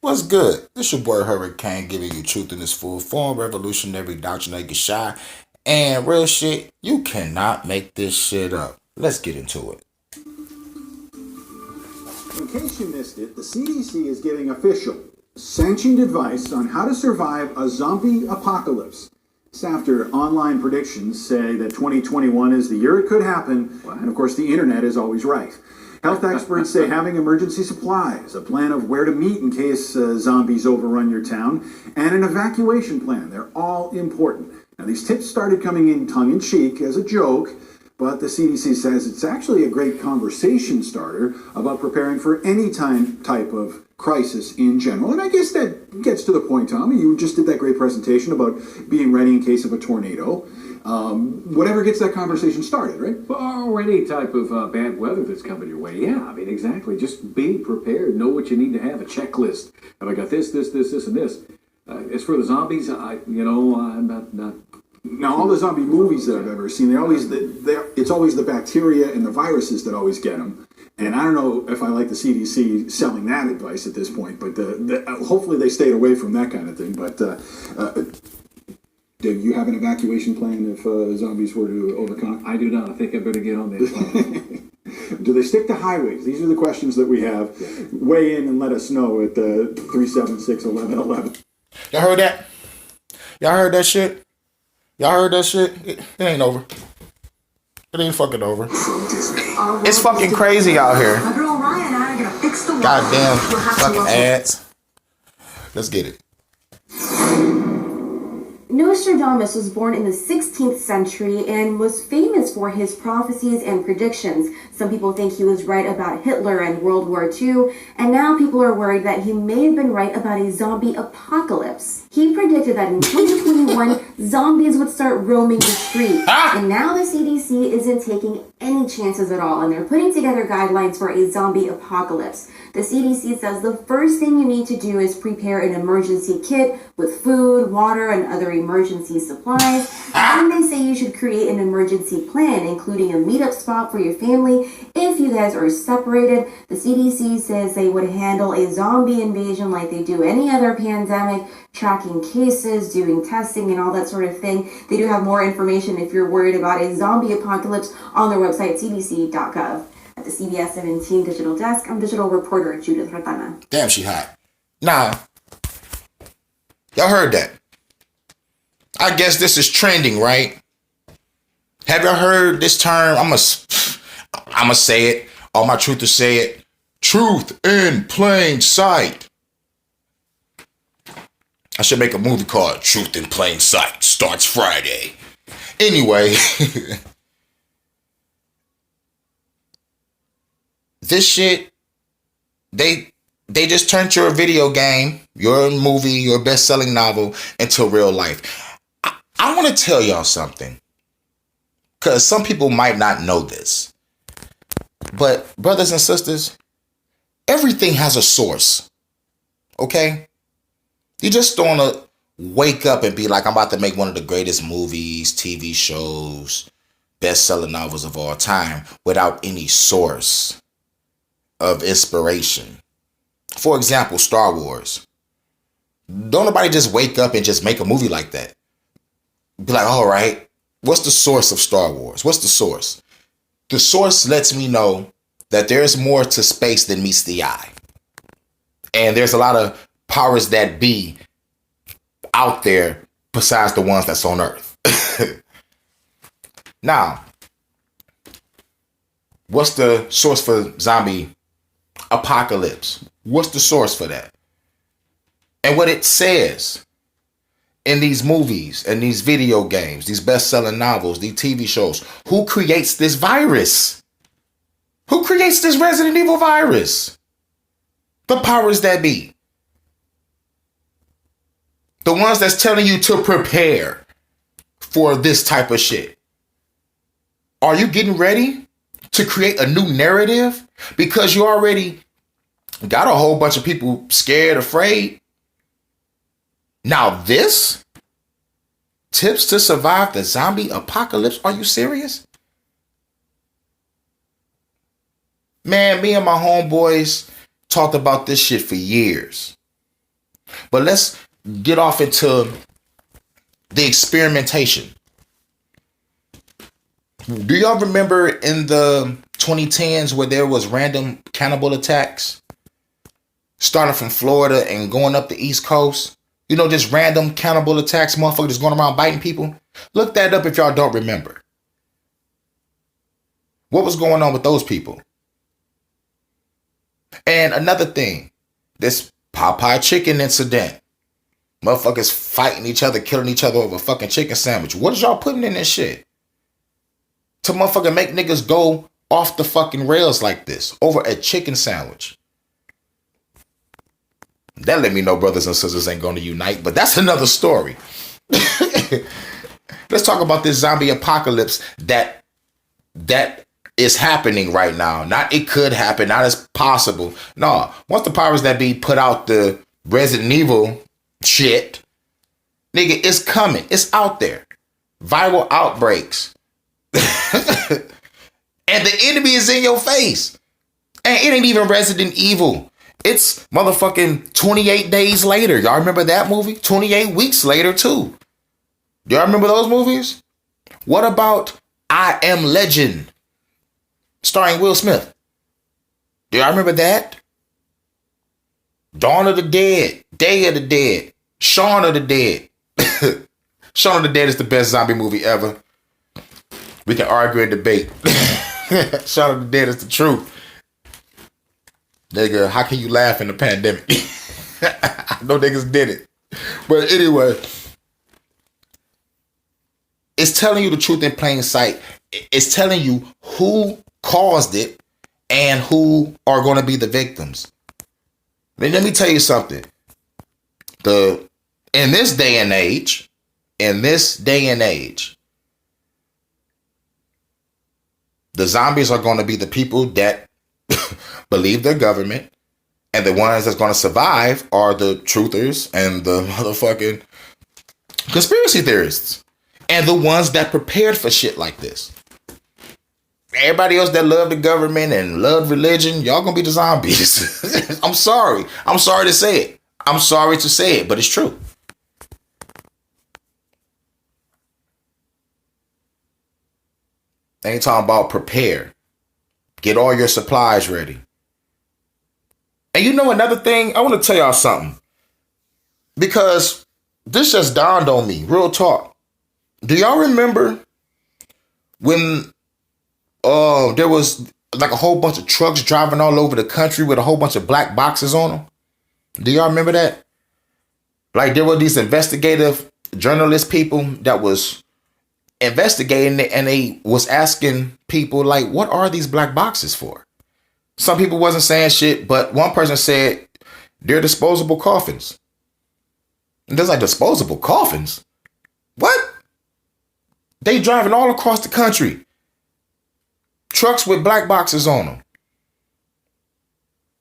What's good? This your boy Hurricane giving you truth in its full form, revolutionary doctrine that get shy, and real shit. You cannot make this shit up. Let's get into it. In case you missed it, the CDC is giving official, sanctioned advice on how to survive a zombie apocalypse. It's after online predictions say that 2021 is the year it could happen, and of course the internet is always right. Health experts say having emergency supplies, a plan of where to meet in case zombies overrun your town, and an evacuation plan, they're all important. Now these tips started coming in tongue-in-cheek as a joke, but the CDC says it's actually a great conversation starter about preparing for any type of crisis in general. And I guess that gets to the point, Tommy. You just did that great presentation about being ready in case of a tornado. Whatever gets that conversation started, right? Or any type of bad weather that's coming your way. Yeah, I mean, exactly. Just be prepared. Know what you need to have. A checklist. Have I got this, and this? As for the zombies, I'm not. Now, all the zombie movies that I've ever seen, it's always the bacteria and the viruses that always get them. And I don't know if I like the CDC selling that advice at this point, but hopefully they stayed away from that kind of thing. But do you have an evacuation plan if zombies were to overcome? I do not. I think I better get on this. Do they stick to highways? These are the questions that we have. Yeah. Weigh in and let us know at 376-1111. Y'all heard that? Y'all heard that shit? Y'all heard that shit? It ain't over. It ain't fucking over. It's fucking crazy out here. Goddamn fucking ads. Let's get it. Nostradamus was born in the 16th century and was famous for his prophecies and predictions. Some people think he was right about Hitler and World War II, and now people are worried that he may have been right about a zombie apocalypse. He predicted that in 2021, zombies would start roaming the streets, and now the CDC isn't taking any chances at all, and they're putting together guidelines for a zombie apocalypse. The CDC says the first thing you need to do is prepare an emergency kit with food, water, and other emergency supplies. And they say you should create an emergency plan, including a meetup spot for your family if you guys are separated. The CDC says they would handle a zombie invasion like they do any other pandemic, tracking cases, doing testing, and all that sort of thing. They do have more information if you're worried about a zombie apocalypse on their website, cdc.gov. At the CBS 17 digital desk, I'm digital reporter Judith Ratana. Damn, she hot. Nah. Y'all heard that. I guess this is trending, right? Have y'all heard this term? I'ma say it. All my truthers say it. Truth in plain sight. I should make a movie called Truth in Plain Sight. Starts Friday. Anyway. This shit, they just turned your video game, your movie, your best-selling novel into real life. I want to tell y'all something, because some people might not know this. But brothers and sisters, everything has a source, okay? You just don't want to wake up and be like, I'm about to make one of the greatest movies, TV shows, best-selling novels of all time without any source of inspiration. For example, Star Wars. Don't nobody just wake up and just make a movie like that. Be like, all right, what's the source of Star Wars? What's the source? The source lets me know that there's more to space than meets the eye. And there's a lot of powers that be out there besides the ones that's on Earth. Now, what's the source for zombie apocalypse? What's the source for that? And what it says in these movies and these video games, these best-selling novels, these TV shows, who creates this virus? Who creates this Resident Evil virus? The powers that be. The ones that's telling you to prepare for this type of shit. Are you getting ready to create a new narrative? Because you already got a whole bunch of people scared, afraid. Now this? Tips to survive the zombie apocalypse? Are you serious? Man, me and my homeboys talked about this shit for years. But let's get off into the experimentation. Do y'all remember in the 2010s where there was random cannibal attacks? Starting from Florida and going up the East Coast. You know, just random cannibal attacks, motherfuckers just going around biting people. Look that up if y'all don't remember. What was going on with those people? And another thing, this Popeye chicken incident. Motherfuckers fighting each other, killing each other over a fucking chicken sandwich. What is y'all putting in this shit? To motherfucking make niggas go off the fucking rails like this over a chicken sandwich. That let me know brothers and sisters ain't going to unite, but that's another story. Let's talk about this zombie apocalypse that is happening right now. Not it could happen, not as possible. No, once the powers that be put out the Resident Evil shit, nigga, it's coming. It's out there. Viral outbreaks. And the enemy is in your face. And it ain't even Resident Evil. It's motherfucking 28 days later. Y'all remember that movie? 28 weeks later, too. Y'all remember those movies? What about I Am Legend? Starring Will Smith. Do y'all remember that? Dawn of the Dead. Day of the Dead. Shaun of the Dead. Shaun of the Dead is the best zombie movie ever. We can argue and debate. Shaun of the Dead is the truth. Nigga, how can you laugh in the pandemic? I know niggas did it. But anyway, it's telling you the truth in plain sight. It's telling you who caused it and who are going to be the victims. Let me tell you something. In this day and age, the zombies are going to be the people that believe their government, and the ones that's going to survive are the truthers and the motherfucking conspiracy theorists, and the ones that prepared for shit like this. Everybody else that love the government and love religion, y'all gonna be the zombies. I'm sorry. I'm sorry to say it. I'm sorry to say it, but it's true. Ain't talking about prepare. Get all your supplies ready. And you know another thing? I want to tell y'all something. Because this just dawned on me. Real talk. Do y'all remember when there was like a whole bunch of trucks driving all over the country with a whole bunch of black boxes on them? Do y'all remember that? Like there were these investigative journalist people that was investigating it, and they was asking people like, what are these black boxes for? Some people wasn't saying shit, but one person said they're disposable coffins. And there's like disposable coffins? What? They driving all across the country. Trucks with black boxes on them.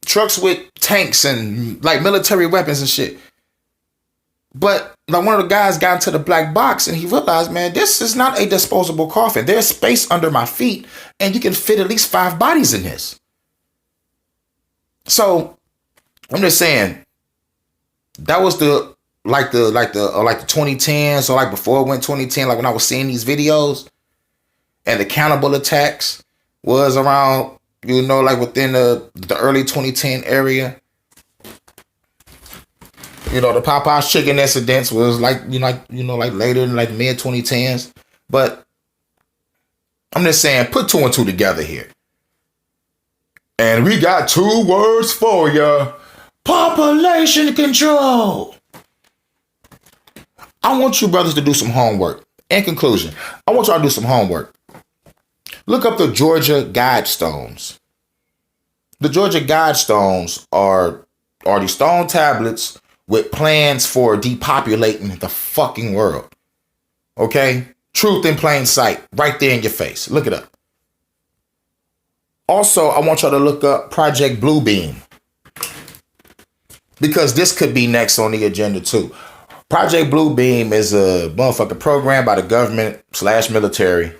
Trucks with tanks and like military weapons and shit. But like one of the guys got into the black box and he realized, man, this is not a disposable coffin. There's space under my feet and you can fit at least 5 bodies in this. So I'm just saying that was the 2010s, or like before it went 2010, like when I was seeing these videos and the cannibal attacks was around, you know, like within the early 2010 area. You know, the Popeye's chicken incidents was like later in like mid 2010s. But I'm just saying, put 2 and 2 together here. And we got 2 words for you. Population control. I want you brothers to do some homework. In conclusion, I want y'all to do some homework. Look up the Georgia Guidestones. The Georgia Guidestones are these stone tablets with plans for depopulating the fucking world. Okay? Truth in plain sight. Right there in your face. Look it up. Also, I want y'all to look up Project Bluebeam, because this could be next on the agenda too. Project Bluebeam is a motherfucking program by the government / military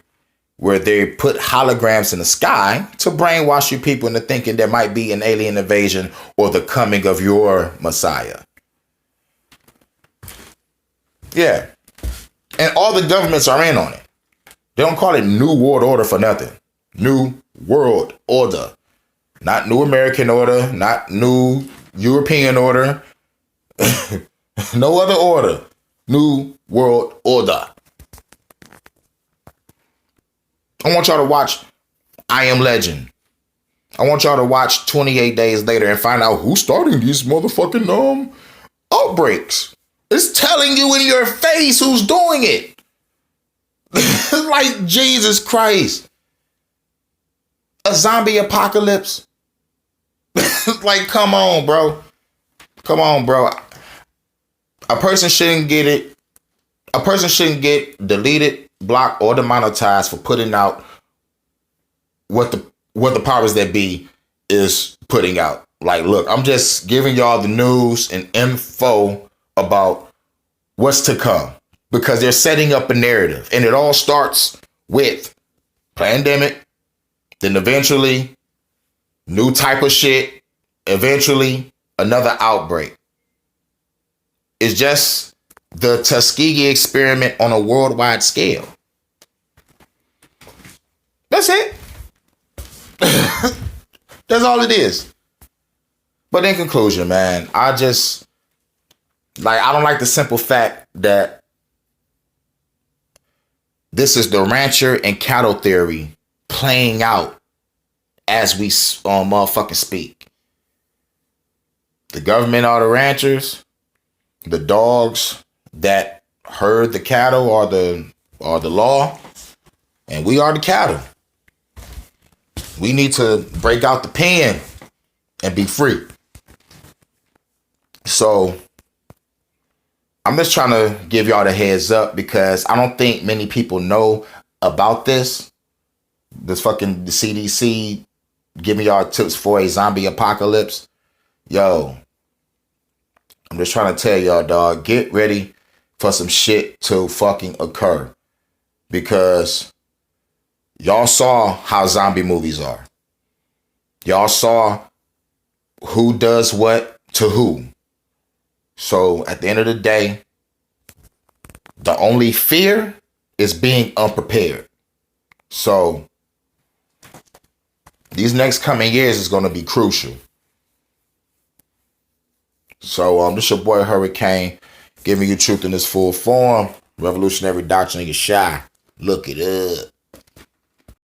where they put holograms in the sky to brainwash you people into thinking there might be an alien invasion or the coming of your Messiah. Yeah. And all the governments are in on it. They don't call it New World Order for nothing. New World Order. Not New American Order, not New European Order. No other order. New World Order. I want y'all to watch I Am Legend. I want y'all to watch 28 Days Later and find out who's starting these motherfucking outbreaks. It's telling you in your face who's doing it. Like, Jesus Christ. A zombie apocalypse. Like, come on, bro. Come on, bro. A person shouldn't get it. A person shouldn't get deleted, blocked, or demonetized for putting out what the powers that be is putting out. Like, look, I'm just giving y'all the news and info about what's to come, because they're setting up a narrative, and it all starts with pandemic, then eventually new type of shit, eventually another outbreak. It's just the Tuskegee experiment on a worldwide scale. That's it. That's all it is. But in conclusion, man, I don't like the simple fact that this is the rancher and cattle theory playing out as we motherfucking speak. The government are the ranchers. The dogs that herd the cattle are the law. And we are the cattle. We need to break out the pen and be free. So I'm just trying to give y'all the heads up, because I don't think many people know about this. The CDC giving y'all tips for a zombie apocalypse. Yo, I'm just trying to tell y'all, dog, get ready for some shit to fucking occur. Because y'all saw how zombie movies are. Y'all saw who does what to who. So at the end of the day, the only fear is being unprepared. So these next coming years is going to be crucial. So this your boy Hurricane, giving you truth in its full form. Revolutionary doctrine, nigga shy. Look it up.